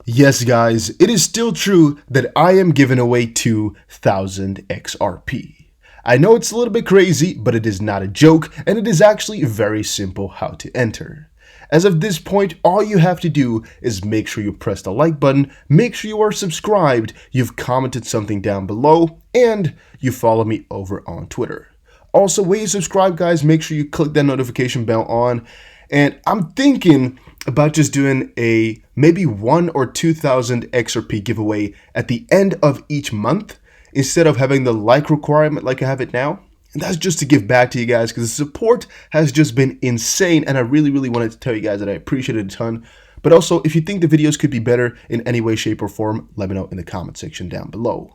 Yes, guys, it is still true that I am giving away 2,000 XRP. I know it's a little bit crazy, but it is not a joke, and it is actually very simple how to enter. As of this point, all you have to do is make sure you press the like button, make sure you are subscribed, you've commented something down below, and you follow me over on Twitter. Also, when you subscribe, guys, make sure you click that notification bell on. And I'm thinking about just doing a maybe 1 or 2,000 XRP giveaway at the end of each month instead of having the like requirement like I have it now. And that's just to give back to you guys because the support has just been insane, and I really wanted to tell you guys that I appreciate it a ton. But also, if you think the videos could be better in any way, shape, or form, let me know in the comment section down below.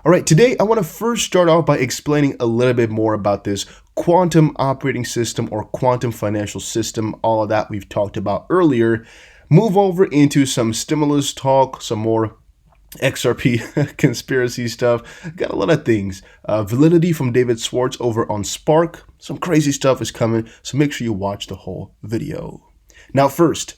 Alright, today I want to first start off by explaining a little bit more about this quantum operating system or quantum financial system, all of that we've talked about earlier. Move over into some stimulus talk, some more XRP conspiracy stuff. Got a lot of things. Validity from David Schwartz over on Spark. Some crazy stuff is coming, so make sure you watch the whole video. Now first,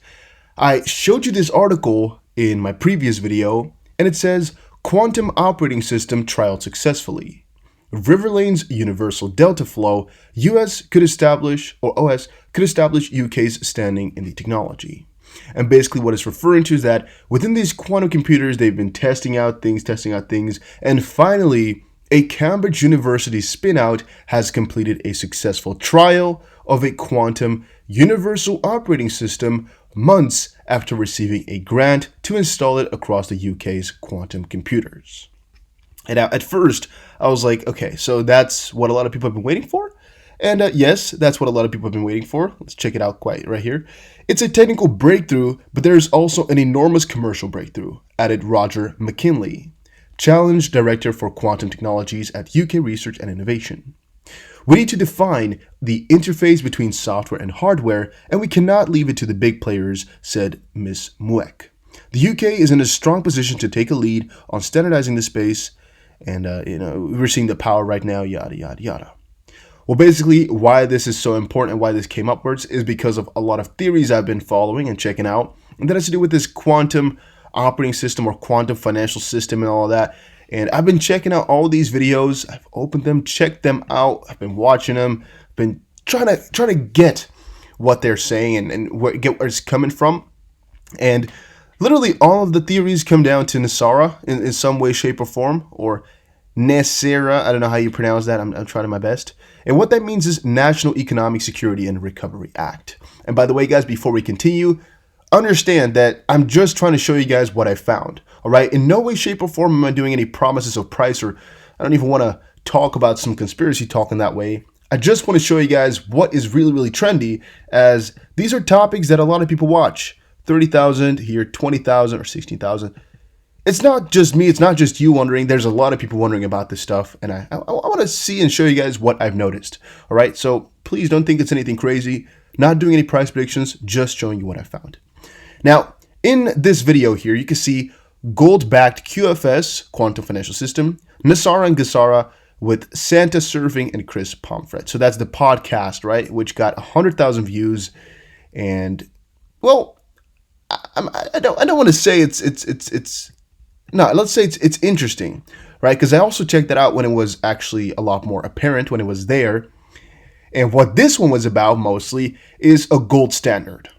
I showed you this article in my previous video, and it says, Quantum Operating System Trialed Successfully. Riverlane's Universal Delta Flow, OS could establish UK's standing in the technology. And basically what it's referring to is that within these quantum computers, they've been testing out things, and finally, a Cambridge University spin-out has completed a successful trial of a quantum universal operating system months after receiving a grant to install it across the UK's quantum computers. And at first, I was like, okay, so that's what a lot of people have been waiting for? And yes, that's what a lot of people have been waiting for. Let's check it out quite right here. It's a technical breakthrough, but there's also an enormous commercial breakthrough, added Roger McKinley, Challenge Director for Quantum Technologies at UK Research and Innovation. We need to define the interface between software and hardware, and we cannot leave it to the big players, said Ms. Mueck. The UK is in a strong position to take a lead on standardizing the space, and we're seeing the power right now, yada, yada, yada. Well, basically, why this is so important and why this came upwards is because of a lot of theories I've been following and checking out, and that has to do with this quantum operating system or quantum financial system and all of that. And I've been checking out all these videos. I've opened them, checked them out. I've been watching them. Been trying to get what they're saying and get where it's coming from. And literally all of the theories come down to NASARA in some way, shape, or form, or NASARA. I don't know how you pronounce that. I'm trying my best. And what that means is National Economic Security and Recovery Act. And by the way, guys, before we continue, understand that I'm just trying to show you guys what I found. All right. In no way, shape, or form am I doing any promises of price, or I don't even want to talk about some conspiracy talk in that way. I just want to show you guys what is really trendy, as these are topics that a lot of people watch. 30,000 here, 20,000 or 16,000. It's not just me. It's not just you wondering. There's a lot of people wondering about this stuff, and I want to see and show you guys what I've noticed. All right. So please don't think it's anything crazy. Not doing any price predictions, just showing you what I found. Now, in this video here, you can see gold-backed QFS, Quantum Financial System, NASARA and GESARA with Santa Surfing and Chris Pomfret. So that's the podcast, right, which got 100,000 views. And, well, I don't want to say let's say it's interesting, right? Because I also checked that out when it was actually a lot more apparent when it was there. And what this one was about mostly is a gold standard.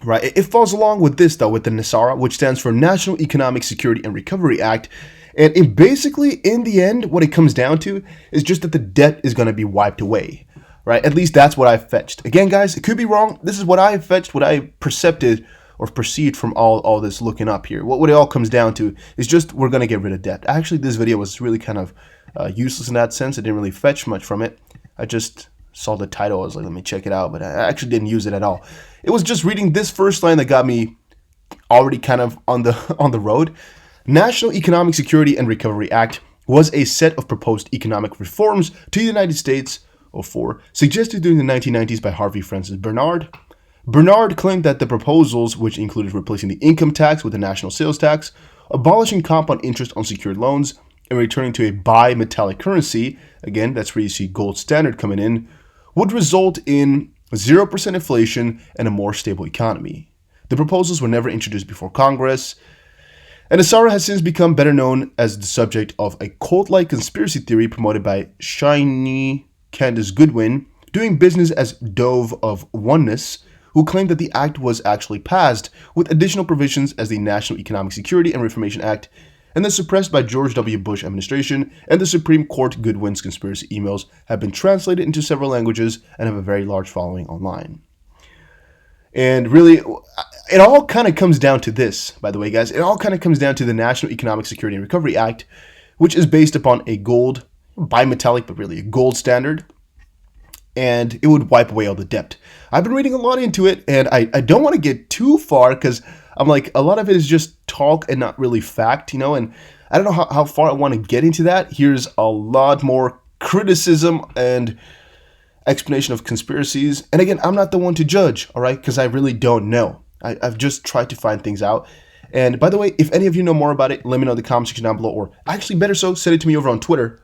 Right, it falls along with this though, with the NASARA, which stands for National Economic Security and Recovery Act, and it basically, in the end, what it comes down to is just that the debt is going to be wiped away, right? At least that's what I fetched. Again, guys, it could be wrong. This is what I fetched, what I perceived from all this looking up here. What it all comes down to is just we're going to get rid of debt. Actually, this video was really kind of useless in that sense. I didn't really fetch much from it. I just saw the title. I was like, let me check it out, but I actually didn't use it at all. It was just reading this first line that got me already kind of on the road. National Economic Security and Recovery Act was a set of proposed economic reforms to the United States, suggested during the 1990s by Harvey Francis Bernard. Bernard claimed that the proposals, which included replacing the income tax with a national sales tax, abolishing compound interest on secured loans, and returning to a bimetallic currency, again, that's where you see gold standard coming in, would result in 0% inflation and a more stable economy. The proposals were never introduced before Congress, and NASARA has since become better known as the subject of a cult-like conspiracy theory promoted by Shiny Candace Goodwin, doing business as Dove of Oneness, who claimed that the act was actually passed with additional provisions as the National Economic Security and Reformation Act, and then suppressed by George W. Bush administration, and the Supreme Court. Goodwin's conspiracy emails have been translated into several languages and have a very large following online. And really, it all kind of comes down to this, by the way, guys. It all kind of comes down to the National Economic Security and Recovery Act, which is based upon a gold, bimetallic, but really a gold standard, and it would wipe away all the debt. I've been reading a lot into it, and I don't want to get too far because I'm like, a lot of it is just talk and not really fact, and I don't know how far I want to get into that. Here's a lot more criticism and explanation of conspiracies. And again, I'm not the one to judge, all right, because I really don't know. I've just tried to find things out. And by the way, if any of you know more about it, let me know in the comment section down below, or actually better so, send it to me over on Twitter,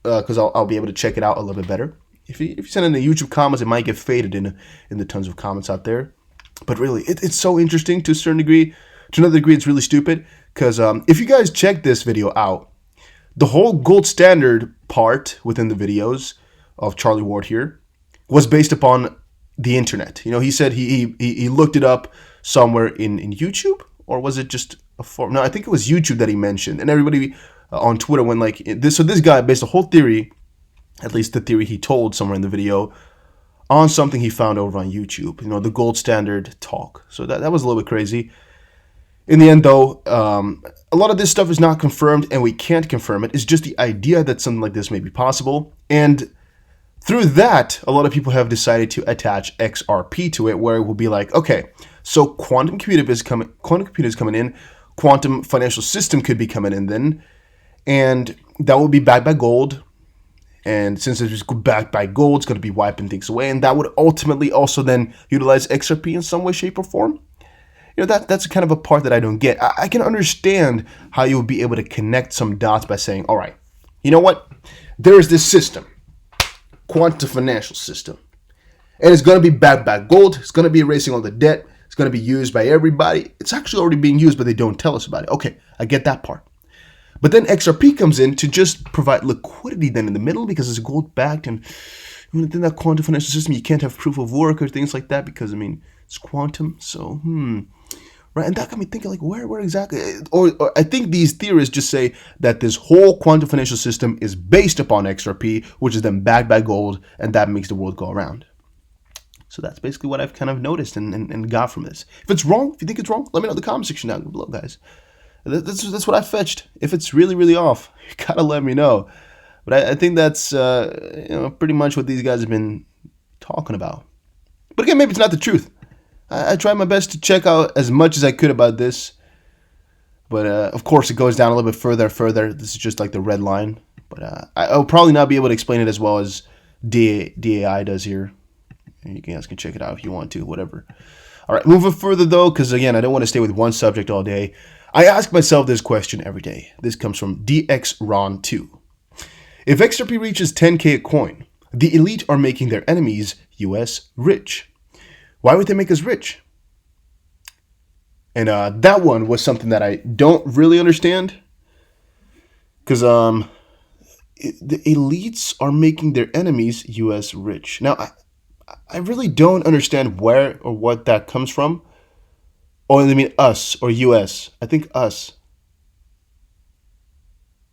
because I'll be able to check it out a little bit better. If you send in the YouTube comments, it might get faded in the tons of comments out there. But really, it's so interesting to a certain degree. To another degree, it's really stupid, because if you guys check this video out, the whole gold standard part within the videos of Charlie Ward here was based upon the internet. He said he looked it up somewhere in YouTube, or was it just a forum? No, I think it was YouTube that he mentioned, and everybody on Twitter went like this. So this guy based the whole theory, at least the theory he told somewhere in the video, on something he found over on YouTube. The gold standard talk. So that was a little bit crazy. In the end, though, a lot of this stuff is not confirmed, and we can't confirm it. It's just the idea that something like this may be possible, and through that, a lot of people have decided to attach XRP to it, where it will be like, okay, so quantum computers coming in, quantum financial system could be coming in then, and that will be backed by gold. And since it's backed by gold, it's going to be wiping things away, and that would ultimately also then utilize XRP in some way, shape, or form. That's kind of a part that I don't get. I can understand how you would be able to connect some dots by saying, all right, you know what? There is this system, quantum financial system, and it's going to be backed by gold. It's going to be erasing all the debt. It's going to be used by everybody. It's actually already being used, but they don't tell us about it. Okay, I get that part. But then XRP comes in to just provide liquidity then in the middle, because it's gold backed, and within that quantum financial system, you can't have proof of work or things like that, because it's quantum. So right, and that got me thinking, like, where exactly? Or I think these theorists just say that this whole quantum financial system is based upon XRP, which is then backed by gold, and that makes the world go around. So that's basically what I've kind of noticed and got from this. If it's wrong, if you think it's wrong, let me know in the comment section down below, guys. That's what I fetched. If it's really, really off, you gotta let me know. But I think that's pretty much what these guys have been talking about. But again, maybe it's not the truth. I tried my best to check out as much as I could about this. But of course, it goes down a little bit further. This is just like the red line. But I'll probably not be able to explain it as well as DAI does here. And you guys can check it out if you want to, whatever. All right, moving further though, because again, I don't want to stay with one subject all day. I ask myself this question every day. This comes from DXRon2. If XRP reaches 10K a coin, the elite are making their enemies, US, rich. Why would they make us rich? And that one was something that I don't really understand. Because the elites are making their enemies, US, rich. Now, I really don't understand where or what that comes from. Or they mean us or US. I think us.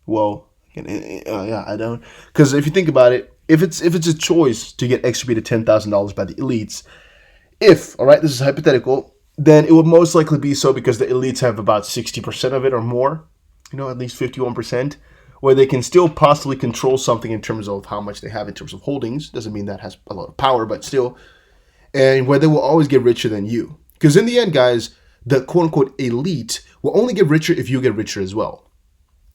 Well, yeah, I don't. Because if you think about it, if it's a choice to get XRP to $10,000 by the elites, all right, this is hypothetical, then it would most likely be so because the elites have about 60% of it or more, at least 51%, where they can still possibly control something in terms of how much they have in terms of holdings. Doesn't mean that has a lot of power, but still. And where they will always get richer than you. Because in the end, guys, the quote-unquote elite will only get richer if you get richer as well.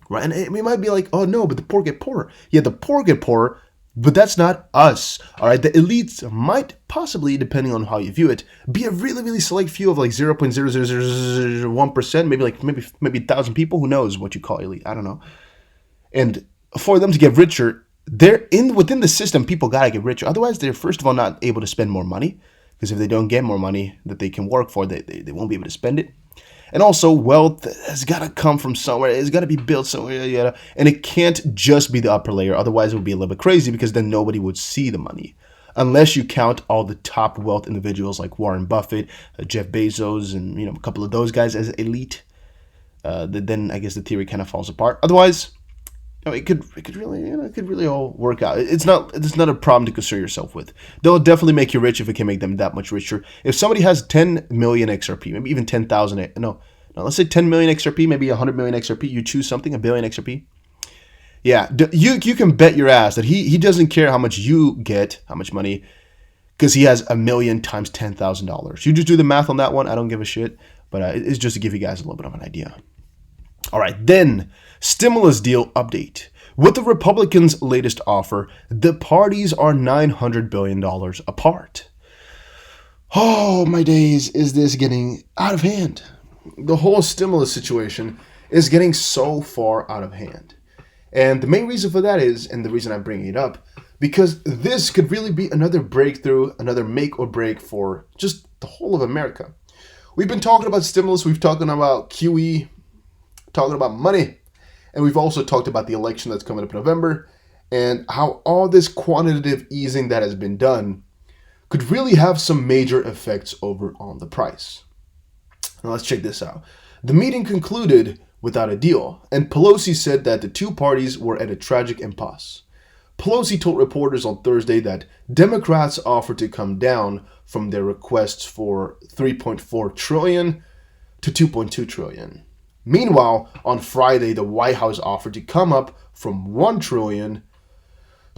Right? And it might be like, oh no, but the poor get poorer. Yeah, the poor get poorer, but that's not us. All right, the elites might possibly, depending on how you view it, be a really, really select few of like 0.0001%, maybe 1,000 people. Who knows what you call elite? I don't know. And for them to get richer, within the system, people gotta get richer. Otherwise, they're first of all not able to spend more money, because if they don't get more money that they can work for, they won't be able to spend it. And also, wealth has got to come from somewhere. It's got to be built somewhere, and it can't just be the upper layer. Otherwise, it would be a little bit crazy because then nobody would see the money. Unless you count all the top wealth individuals like Warren Buffett, Jeff Bezos, and a couple of those guys as elite, then I guess the theory kind of falls apart. Otherwise, it could really all work out. It's not a problem to concern yourself with. They'll definitely make you rich if it can make them that much richer. If somebody has 10 million XRP, maybe even 10,000, let's say 10 million XRP, maybe 100 million XRP, you choose something, a billion XRP. Yeah, you can bet your ass that he doesn't care how much you get, how much money, because he has a million times $10,000. You just do the math on that one. I don't give a shit, but it's just to give you guys a little bit of an idea. All right, then, stimulus deal update. With the Republicans' latest offer, the parties are $900 billion apart. Oh, my days, is this getting out of hand? The whole stimulus situation is getting so far out of hand. And the main reason for that is, and the reason I'm bringing it up, because this could really be another breakthrough, another make or break for just the whole of America. We've been talking about stimulus, we've talking about QE, talking about money, and we've also talked about the election that's coming up in November and how all this quantitative easing that has been done could really have some major effects over on the price. Now let's check this out. The meeting concluded without a deal, and Pelosi said that the two parties were at a tragic impasse. Pelosi told reporters on Thursday that Democrats offered to come down from their requests for $3.4 trillion to $2.2 trillion. Meanwhile, on Friday, the White House offered to come up from $1 trillion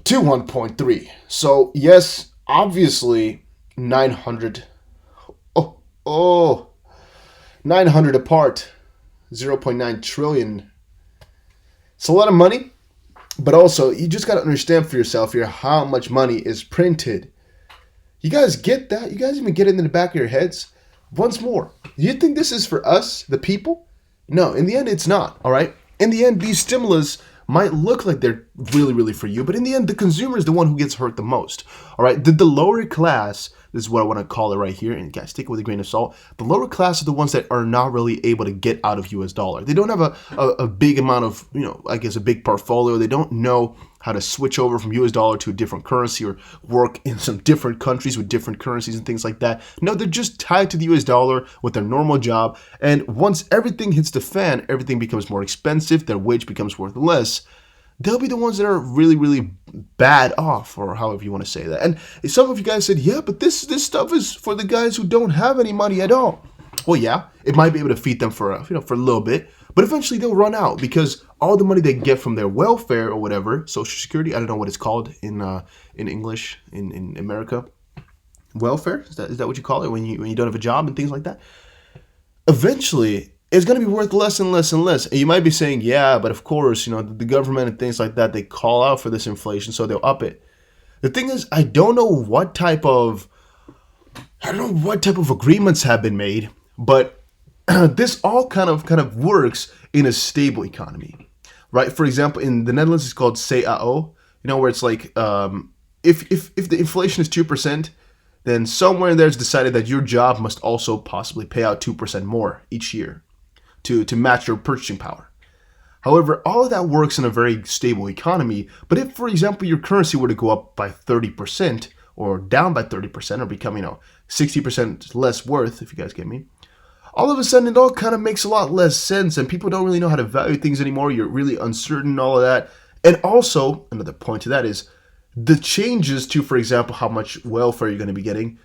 to $1.3. So, yes, obviously, 900 apart, 0.9 trillion. It's a lot of money, but also, you just got to understand for yourself here how much money is printed. You guys get that? You guys even get it in the back of your heads? Once more, you think this is for us, the people? No, in the end, it's not, all right? In the end, these stimulus might look like they're really, really for you, but in the end, the consumer is the one who gets hurt the most, all right? The lower class, this is what I want to call it right here, and guys, take it with a grain of salt. The lower class are the ones that are not really able to get out of US dollar. They don't have a big amount of, I guess a big portfolio. They don't know how to switch over from US dollar to a different currency or work in some different countries with different currencies and things like that. No, they're just tied to the US dollar with their normal job. And once everything hits the fan, everything becomes more expensive, their wage becomes worth less. They'll be the ones that are really, really bad off, or however you want to say that. And some of you guys said, yeah, but this stuff is for the guys who don't have any money at all. Well, yeah, it might be able to feed them for a little bit, but eventually they'll run out because all the money they get from their welfare or whatever, Social Security, I don't know what it's called in English in America. Welfare, is that what you call it when you don't have a job and things like that? Eventually, it's going to be worth less and less and less. And you might be saying, yeah, but of course, the government and things like that, they call out for this inflation, so they'll up it. The thing is, I don't know what type of agreements have been made, but this all kind of works in a stable economy, right? For example, in the Netherlands, it's called CAO, where it's like, if the inflation is 2%, then somewhere in there it's decided that your job must also possibly pay out 2% more each year to match your purchasing power. However, all of that works in a very stable economy. But if, for example, your currency were to go up by 30% or down by 30% or become, 60% less worth, if you guys get me, all of a sudden it all kind of makes a lot less sense and people don't really know how to value things anymore. You're really uncertain and all of that. And also, another point to that is the changes to, for example, how much welfare you're going to be getting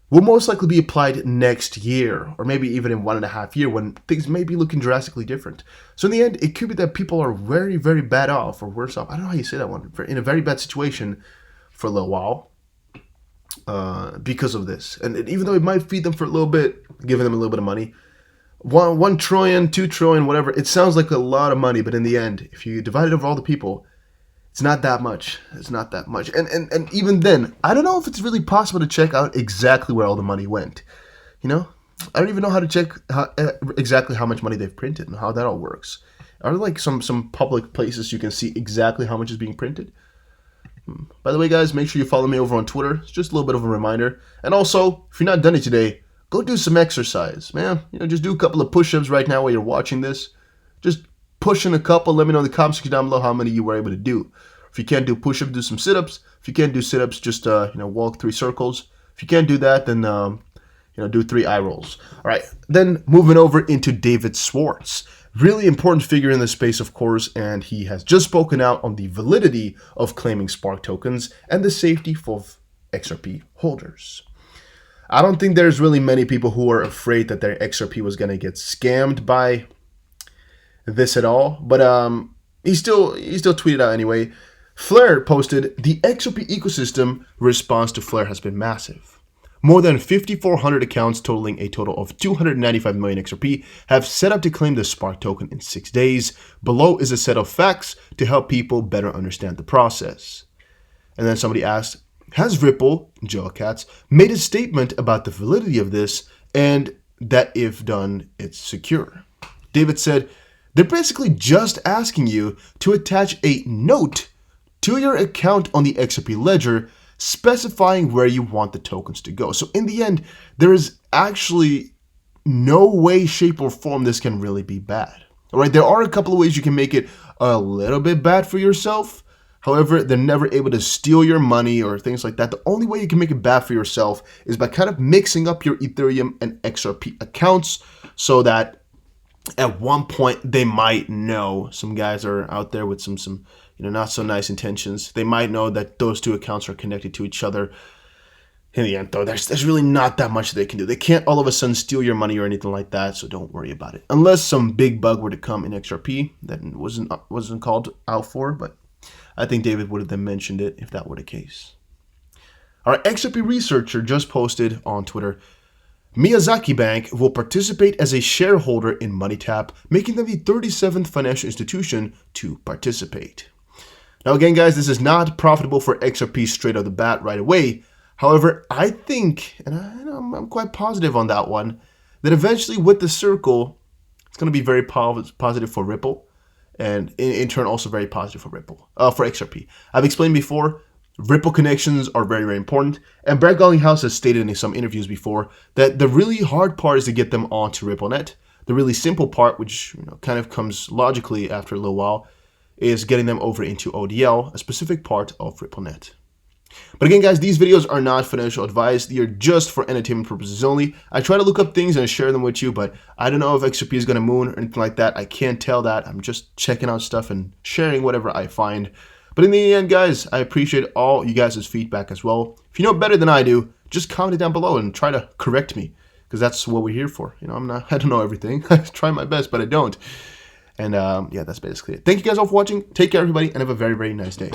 will most likely be applied next year, or maybe even in 1.5 years when things may be looking drastically different. So in the end, it could be that people are very, very bad off, or worse off. I don't know how you say that one. In a very bad situation for a little while because of this. And even though it might feed them for a little bit, giving them a little bit of money, 1 trillion, 2 trillion, whatever, it sounds like a lot of money, but in the end, if you divide it over all the people, it's not that much. It's not that much. And even then, I don't know if it's really possible to check out exactly where all the money went. I don't even know how to check exactly how much money they've printed and how that all works. Are there like some public places you can see exactly how much is being printed? By the way, guys, make sure you follow me over on Twitter. It's just a little bit of a reminder. And also, if you're not done it today, go do some exercise, man. Just do a couple of push-ups right now while you're watching this. Just push in a couple. Let me know in the comment section down below how many you were able to do. If you can't do push-ups, do some sit-ups. If you can't do sit-ups, just walk 3 circles. If you can't do that, then do 3 eye rolls. All right. Then moving over into David Schwartz. Really important figure in the space, of course, and he has just spoken out on the validity of claiming Spark tokens and the safety for XRP holders. I don't think there's really many people who are afraid that their XRP was going to get scammed by this at all, but he still tweeted out anyway. Flare posted, the XRP ecosystem response to Flare has been massive. More than 5,400 accounts totaling a total of 295 million XRP have set up to claim the Spark token in 6 days. Below is a set of facts to help people better understand the process. And then somebody asked, has Ripple, Cats, made a statement about the validity of this and that if done, it's secure? David said, they're basically just asking you to attach a note to your account on the XRP ledger specifying where you want the tokens to go. So in the end, there is actually no way, shape, or form this can really be bad. All right, there are a couple of ways you can make it a little bit bad for yourself. However, they're never able to steal your money or things like that. The only way you can make it bad for yourself is by kind of mixing up your Ethereum and XRP accounts so that at one point they might know, some guys are out there with some not so nice intentions. They might know that those 2 accounts are connected to each other. In the end, though, there's really not that much they can do. They can't all of a sudden steal your money or anything like that, so don't worry about it. Unless some big bug were to come in XRP that wasn't called out for, but I think David would have then mentioned it if that were the case. Our XRP researcher just posted on Twitter, Miyazaki Bank will participate as a shareholder in MoneyTap, making them the 37th financial institution to participate. Now again, guys, this is not profitable for XRP straight off the bat right away. However, I think, and I'm quite positive on that one, that eventually with the circle, it's going to be very positive for Ripple, and in turn also very positive for XRP. I've explained before, Ripple connections are very, very important, and Brad Garlinghouse has stated in some interviews before that the really hard part is to get them onto RippleNet. The really simple part, which kind of comes logically after a little while, is getting them over into ODL, a specific part of RippleNet. But again, guys, these videos are not financial advice. They are just for entertainment purposes only. I try to look up things and share them with you, but I don't know if XRP is going to moon or anything like that. I can't tell that. I'm just checking out stuff and sharing whatever I find. But in the end, guys, I appreciate all you guys' feedback as well. If you know better than I do, just comment it down below and try to correct me, because that's what we're here for. I don't know everything. I try my best, but I don't. And yeah, that's basically it. Thank you guys all for watching. Take care, everybody, and have a very, very nice day.